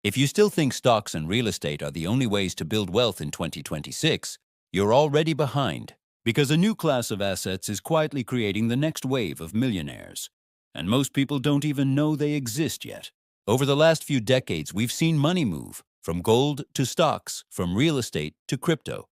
If you still think stocks and real estate are the only ways to build wealth in 2026, you're already behind, because a new class of assets is quietly creating the next wave of millionaires. And most people don't even know they exist yet. Over the last few decades, we've seen money move from gold to stocks, from real estate to crypto.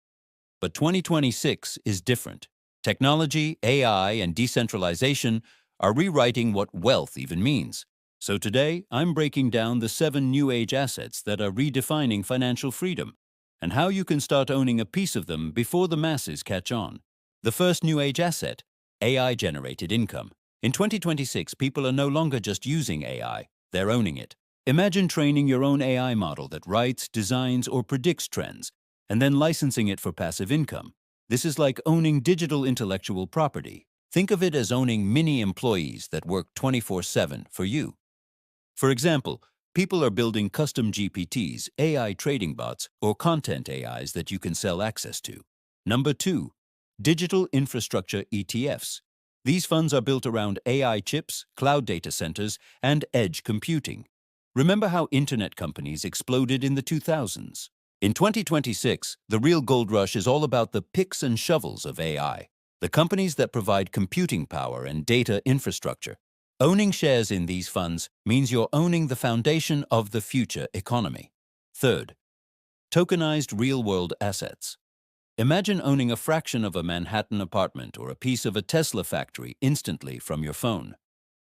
But 2026 is different. Technology, AI, and decentralization are rewriting what wealth even means. So today, I'm breaking down the 7 new age assets that are redefining financial freedom and how you can start owning a piece of them before the masses catch on. The first new age asset, AI-generated income. In 2026, people are no longer just using AI, they're owning it. Imagine training your own AI model that writes, designs, or predicts trends, and then licensing it for passive income. This is like owning digital intellectual property. Think of it as owning mini-employees that work 24/7 for you. For example, people are building custom GPTs, AI trading bots, or content AIs that you can sell access to. Number 2. Digital infrastructure ETFs. These funds are built around AI chips, cloud data centers, and edge computing. Remember how internet companies exploded in the 2000s? In 2026, the real gold rush is all about the picks and shovels of AI, the companies that provide computing power and data infrastructure. Owning shares in these funds means you're owning the foundation of the future economy. Third, tokenized real-world assets. Imagine owning a fraction of a Manhattan apartment or a piece of a Tesla factory instantly from your phone.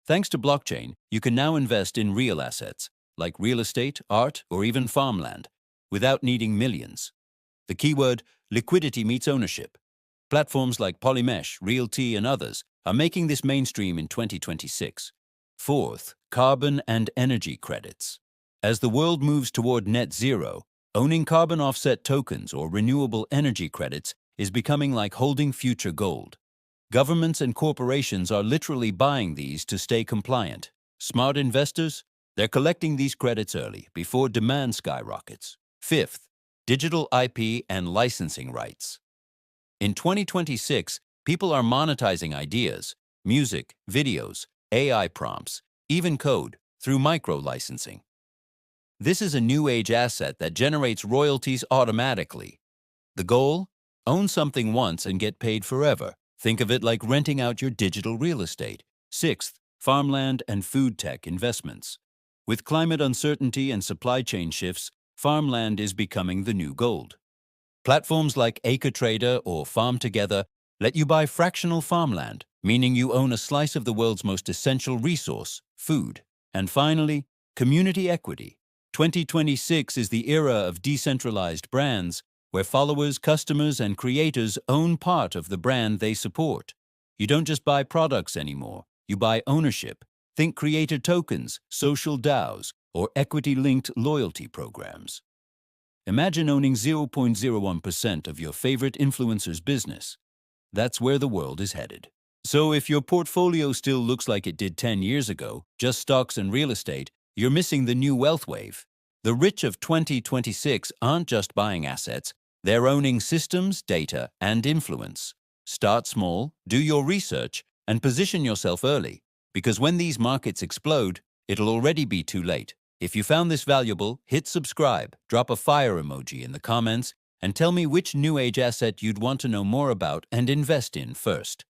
Thanks to blockchain, you can now invest in real assets, like real estate, art, or even farmland, without needing millions. The keyword, liquidity meets ownership. Platforms like Polymesh, Realty, and others are making this mainstream in 2026. Fourth, carbon and energy credits. As the world moves toward net zero, owning carbon offset tokens or renewable energy credits is becoming like holding future gold. Governments and corporations are literally buying these to stay compliant. Smart investors, they're collecting these credits early, before demand skyrockets. Fifth, digital IP and licensing rights. In 2026, people are monetizing ideas, music, videos, AI prompts, even code, through micro-licensing. This is a new age asset that generates royalties automatically. The goal? Own something once and get paid forever. Think of it like renting out your digital real estate. Sixth, farmland and food tech investments. With climate uncertainty and supply chain shifts, farmland is becoming the new gold. Platforms like AcreTrader or Farm Together let you buy fractional farmland, meaning you own a slice of the world's most essential resource, food. And finally, community equity. 2026 is the era of decentralized brands, where followers, customers, and creators own part of the brand they support. You don't just buy products anymore, you buy ownership. Think creator tokens, social DAOs, or equity-linked loyalty programs. Imagine owning 0.01% of your favorite influencer's business. That's where the world is headed. So if your portfolio still looks like it did 10 years ago, just stocks and real estate, you're missing the new wealth wave. The rich of 2026 aren't just buying assets, they're owning systems, data, and influence. Start small, do your research, and position yourself early, because when these markets explode, it'll already be too late. If you found this valuable, hit subscribe, drop a fire emoji in the comments, and tell me which new age asset you'd want to know more about and invest in first.